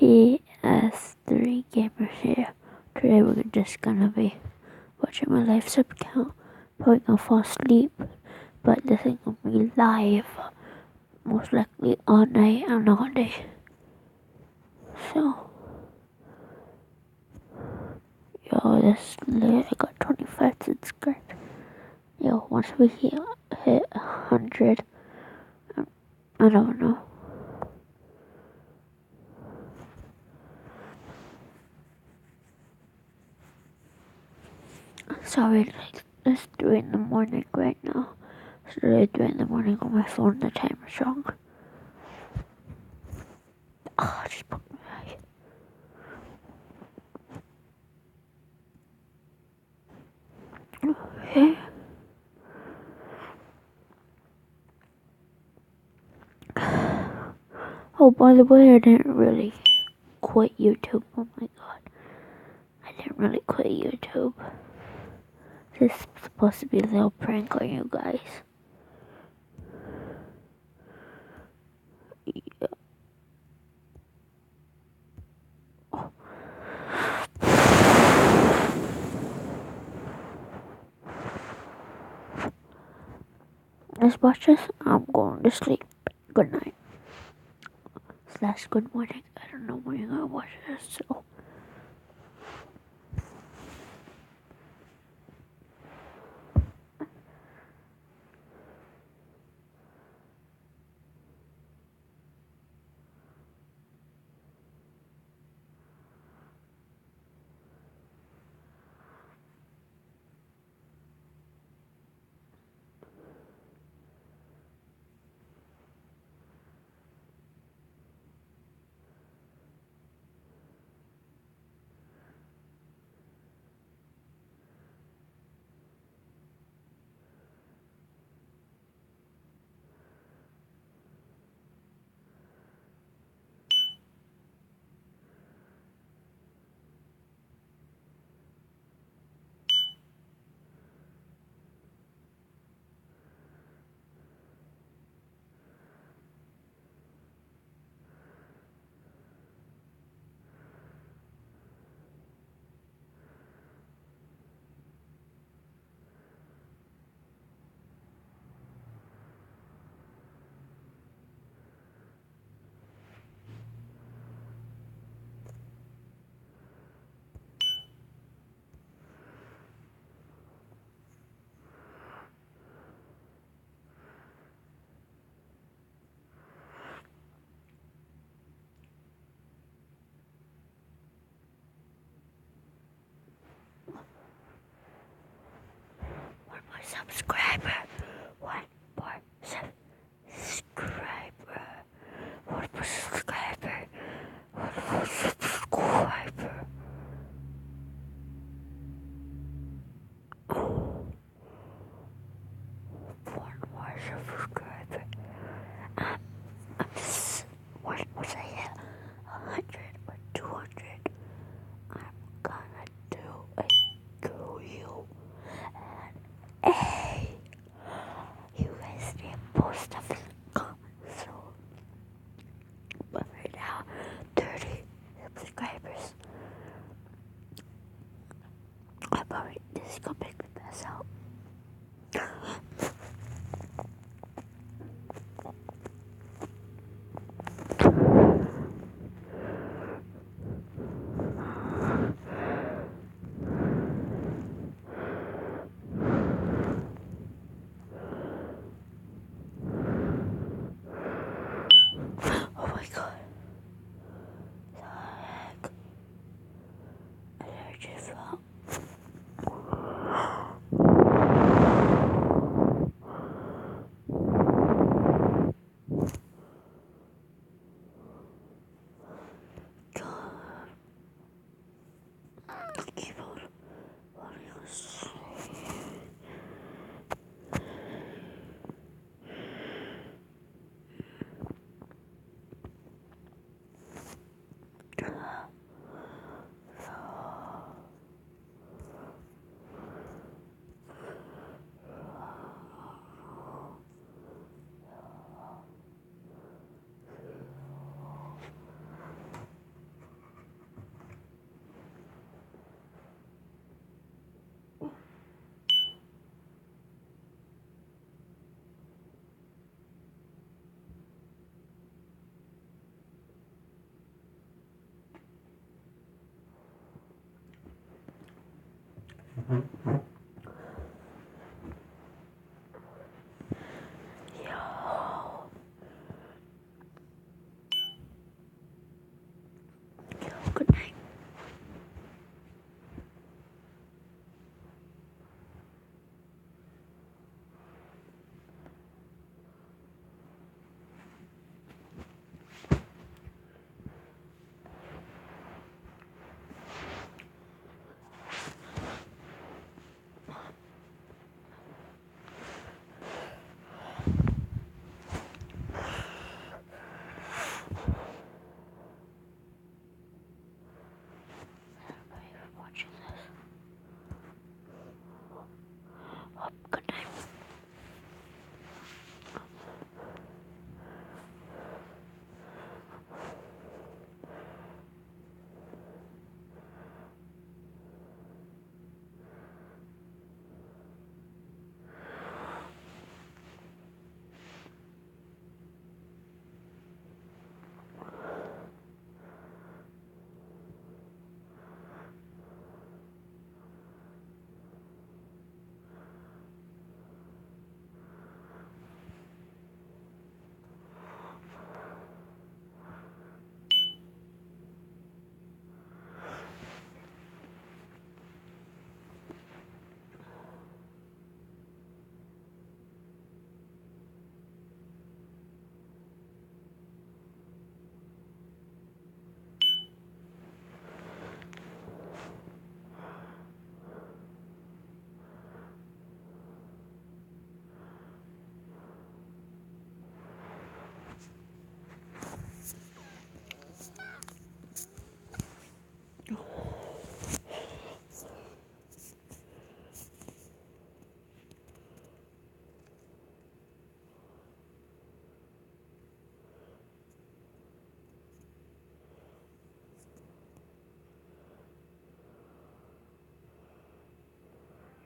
PS3 Gamers here. Today we're just gonna be watching my live sub count. Probably gonna fall asleep, but this ain't gonna be live. Most likely all night and all day. So, yo, this lit. I got 25 subscribers. Yo, once we hit 100, I don't know. Sorry, like, it's 3 in the morning right now. It's really 3 in the morning on my phone, the timer's wrong. Oh, I just poked my eye. Okay. Oh, by the way, I didn't really quit YouTube. Oh my god. I didn't really quit YouTube. This is supposed to be a little prank on you guys. Yeah. Oh. Let's watch this. I'm going to sleep. Good night. / good morning. I don't know when you're gonna watch this, so. One more subscriber. One more subscriber. One more subscriber. One more subscriber. One more subscriber. Once I hit 100 or 200, I'm gonna do a review. And hey, you guys need to post stuff in the comments. So, but right now, 30 subscribers. I probably this is gonna make me pass out. Good night. Everybody watching this. Good night.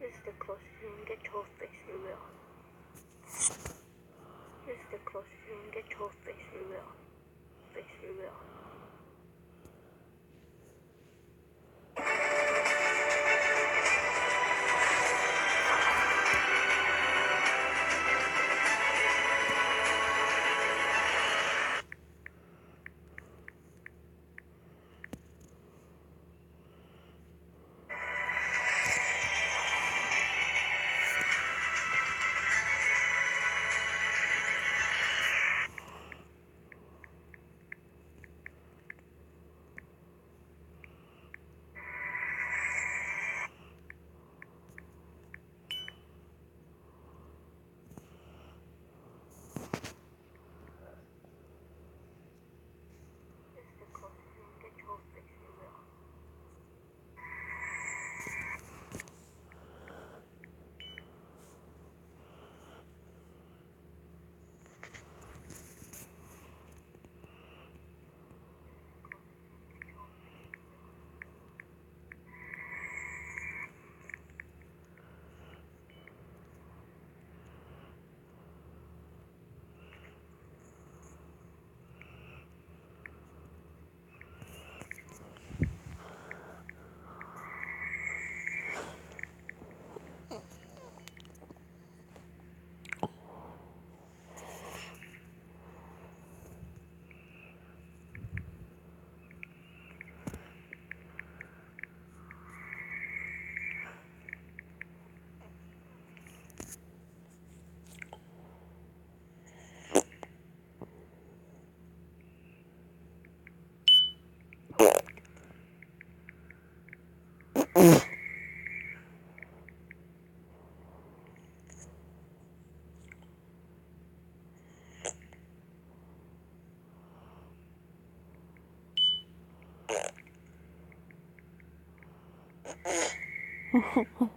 This is the closest you can get to a face reveal. This is the closest you can get to a face reveal. Face reveal.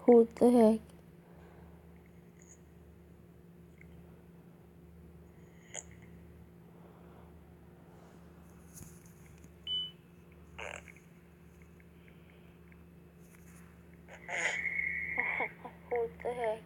What the heck? What the heck?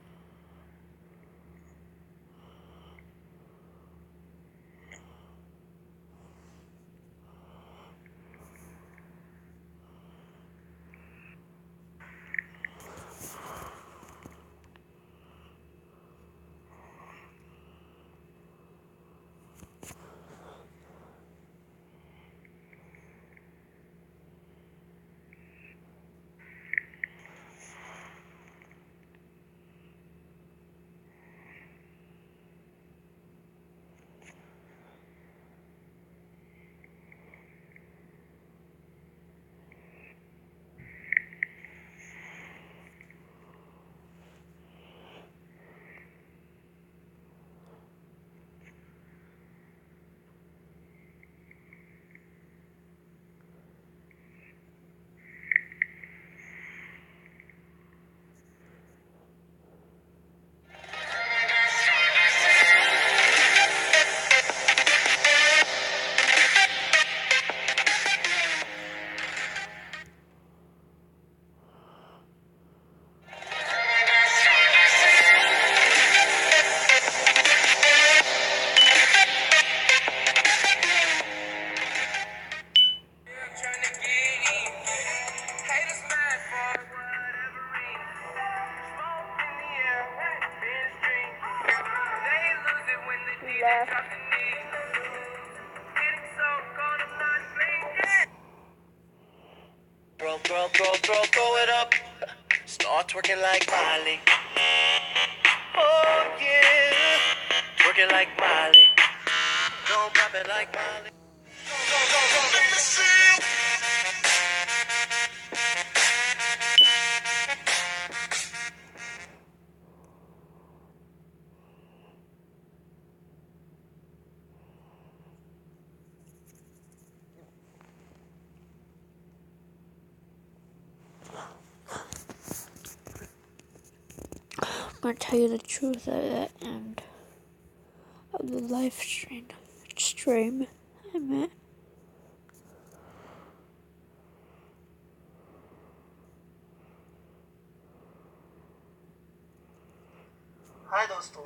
left. Throw it up. Start twerking like Miley. Oh yeah, twerking like Miley. Don't pop it like Miley. Go. Let me see you. I'm gonna tell you the truth at the end of the live stream. I meant. हाय दोस्तों,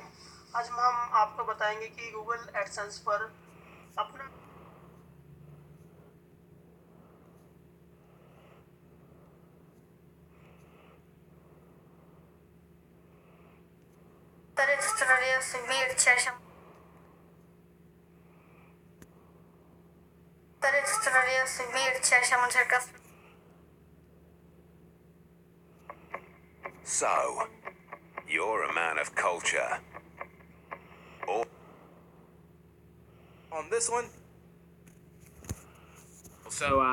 आज हम आपको बताएंगे कि Google AdSense पर अपना So, you're a man of culture. Or on this one. So,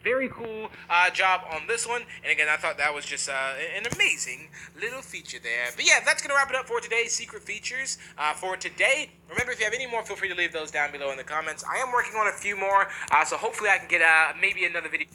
very cool job on this one. And again, I thought that was just an amazing little feature there. But yeah, that's going to wrap it up for today's secret features for today. Remember, if you have any more, feel free to leave those down below in the comments. I am working on a few more, so hopefully I can get maybe another video.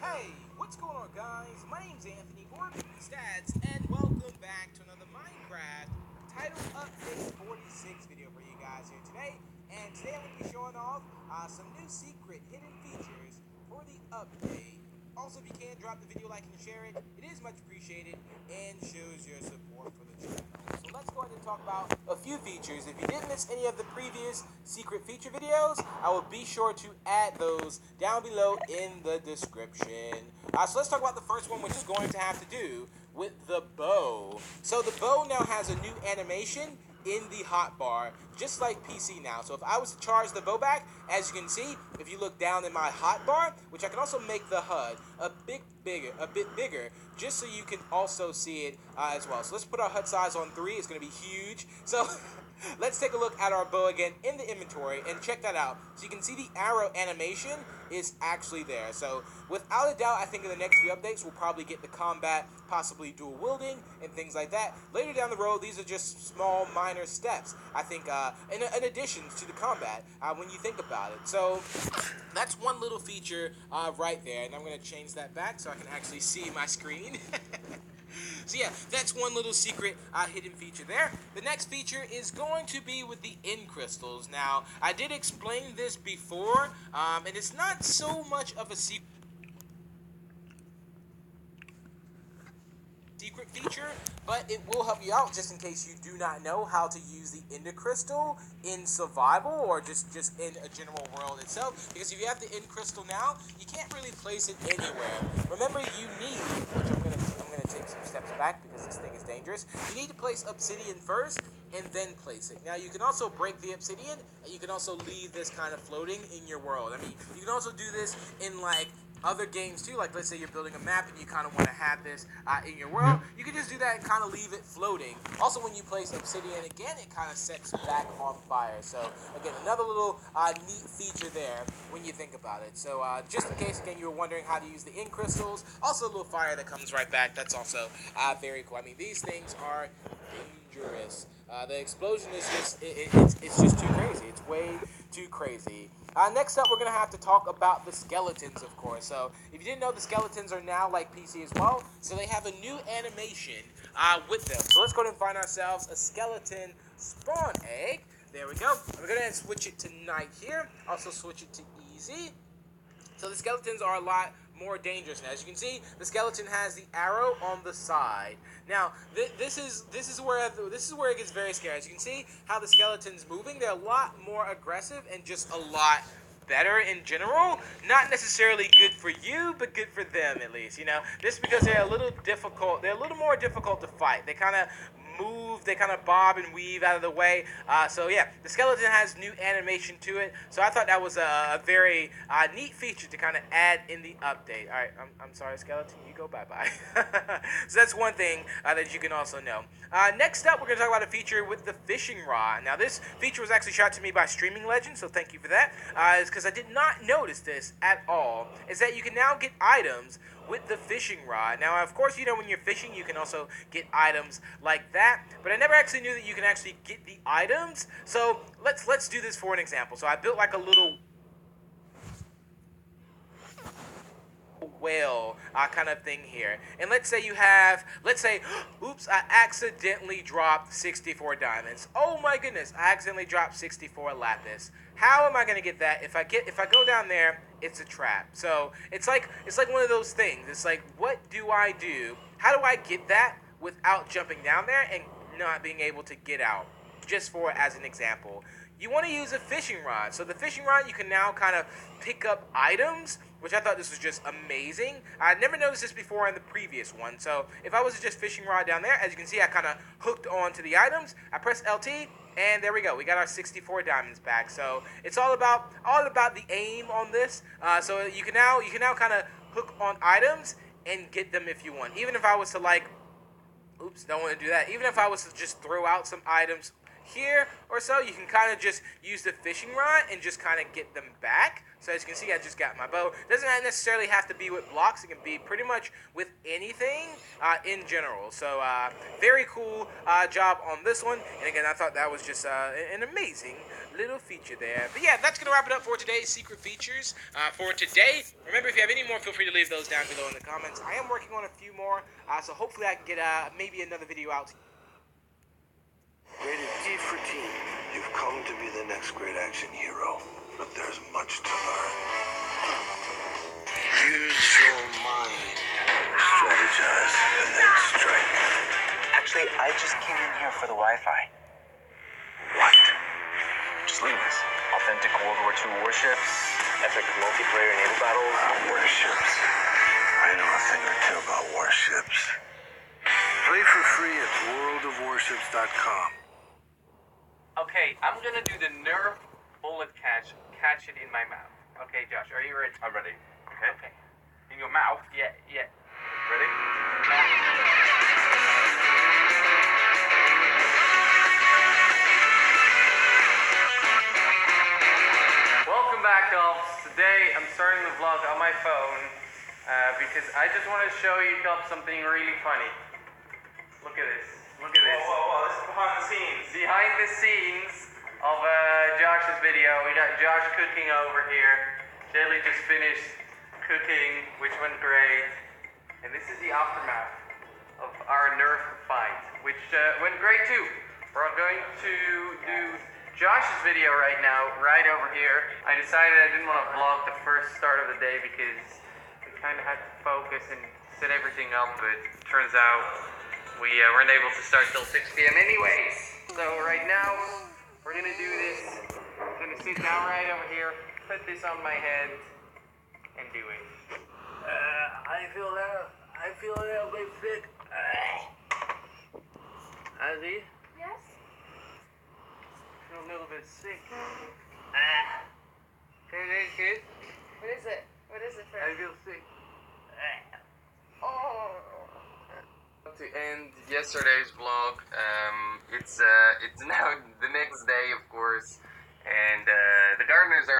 Hey, what's going on, guys? My name's Anthony, or Stats, and welcome back to another Minecraft Title Update 46 video for you guys here today. And today I'm going to be showing off some new secret hidden features for the update. Also, if you can, drop the video, like, and share it. It is much appreciated and shows your support for the channel. So let's go ahead and talk about a few features. If you didn't miss any of the previous secret feature videos, I will be sure to add those down below in the description. So let's talk about the first one, which is going to have to do with the bow. So the bow now has a new animation in the hotbar, just like PC now. So if I was to charge the bow back, as you can see, if you look down in my hotbar, which I can also make the HUD a bit bigger, just so you can also see it as well. So let's put our HUD size on 3. It's going to be huge. So let's take a look at our bow again in the inventory and check that out. So you can see the arrow animation is actually there. So without a doubt, I think in the next few updates, we'll probably get the combat, possibly dual wielding and things like that. Later down the road, these are just small, minor steps, I think, in addition to the combat, when you think about it. So that's one little feature right there. And I'm going to change that back so I can actually see my screen. So yeah, that's one little secret hidden feature there. The next feature is going to be with the end crystals. Now, I did explain this before, and it's not so much of a secret feature, but it will help you out just in case you do not know how to use the ender crystal in survival or just in a general world itself. Because if you have the end crystal now, you can't really place it anywhere. Remember, you need, which I'm gonna take some steps back because this thing is dangerous. You need to place obsidian first and then place it. Now you can also break the obsidian, and you can also leave this kind of floating in your world. I mean, you can also do this in like other games too, like let's say you're building a map and you kind of want to have this in your world, you can just do that and kind of leave it floating. Also, when you place obsidian again, it kind of sets back on fire. So again, another little neat feature there when you think about it. So just in case again you were wondering how to use the end crystals, also a little fire that comes right back. That's also very cool. I mean, these things are dangerous. The explosion is just it's just too crazy. It's way too crazy. Next up, we're going to have to talk about the skeletons, of course. So, if you didn't know, the skeletons are now like PC as well. So, they have a new animation with them. So, let's go ahead and find ourselves a skeleton spawn egg. There we go. We're going to switch it to night here. Also, switch it to easy. So, the skeletons are a lot more dangerous now. As you can see, the skeleton has the arrow on the side. Now, this is where it gets very scary. As you can see, how the skeleton's moving, they're a lot more aggressive and just a lot better in general. Not necessarily good for you, but good for them at least, you know? Just because they're a little difficult, they're a little more difficult to fight. They kind of move, they kind of bob and weave out of the way. So yeah, the skeleton has new animation to it. So I thought that was a very neat feature to kind of add in the update. All right, I'm sorry, skeleton, you go bye-bye. So that's one thing that you can also know. Next up, we're going to talk about a feature with the fishing rod. Now, this feature was actually shot to me by Streaming Legend, so thank you for that. It's because I did not notice this at all, is that you can now get items with the fishing rod. Now, of course, you know, when you're fishing, you can also get items like that, but I never actually knew that you can actually get the items. So let's do this for an example. So I built like a little whale kind of thing here, and let's say oops, I accidentally dropped 64 diamonds. Oh my goodness, I accidentally dropped 64 lapis. How am I gonna get that? If I go down there, it's a trap. So it's like one of those things. It's like, what do I do? How do I get that without jumping down there and not being able to get out? Just for as an example, you want to use a fishing rod. So the fishing rod, you can now kind of pick up items, which I thought this was just amazing. I never noticed this before in the previous one. So if I was to just fishing rod down there, as you can see, I kind of hooked onto the items. I press LT, and there we go. We got our 64 diamonds back. So it's all about the aim on this. So you can now kind of hook on items and get them if you want. Even if I was to like, oops, don't want to do that. Even if I was to just throw out some items here or so, you can kind of just use the fishing rod and just kind of get them back. So as you can see, I just got my bow. Doesn't necessarily have to be with blocks. It can be pretty much with anything in general. So very cool job on this one. And again, I thought that was just an amazing little feature there. But yeah, that's going to wrap it up for today's secret features for today. Remember, if you have any more, feel free to leave those down below in the comments. I am working on a few more, so hopefully I can get maybe another video out. Rated T for Teen. You've come to be the next great action hero, but there's much to learn. Use your mind. Strategize and then strike. Actually, I just came in here for the Wi-Fi. What? Just leave this. Authentic World War II warships, epic multiplayer naval battles. Warships. I know a thing or two about warships. Play for free at worldofwarships.com. Okay, I'm gonna do the Nerf bullet catch it in my mouth. Okay, Josh, are you ready? I'm ready. Okay. In your mouth? Yeah. Ready? Welcome back, Cops. Today I'm starting the vlog on my phone because I just want to show you, Cops, something really funny. Look at this. Look at this. Whoa, this is behind the scenes. Behind the scenes of Josh's video, we got Josh cooking over here. Shelly just finished cooking, which went great. And this is the aftermath of our Nerf fight, which went great too. We're going to do Josh's video right now, right over here. I decided I didn't want to vlog the first start of the day because we kind of had to focus and set everything up, but turns out we weren't able to start till 6 p.m. anyways. So right now, we're gonna do this. I'm gonna sit down right over here, put this on my head, and do it. I feel a little bit sick. Ozzy? Yes? I feel a little bit sick. Kid? What is it? What is it, I Fred? feel sick. Oh. To end yesterday's vlog, it's now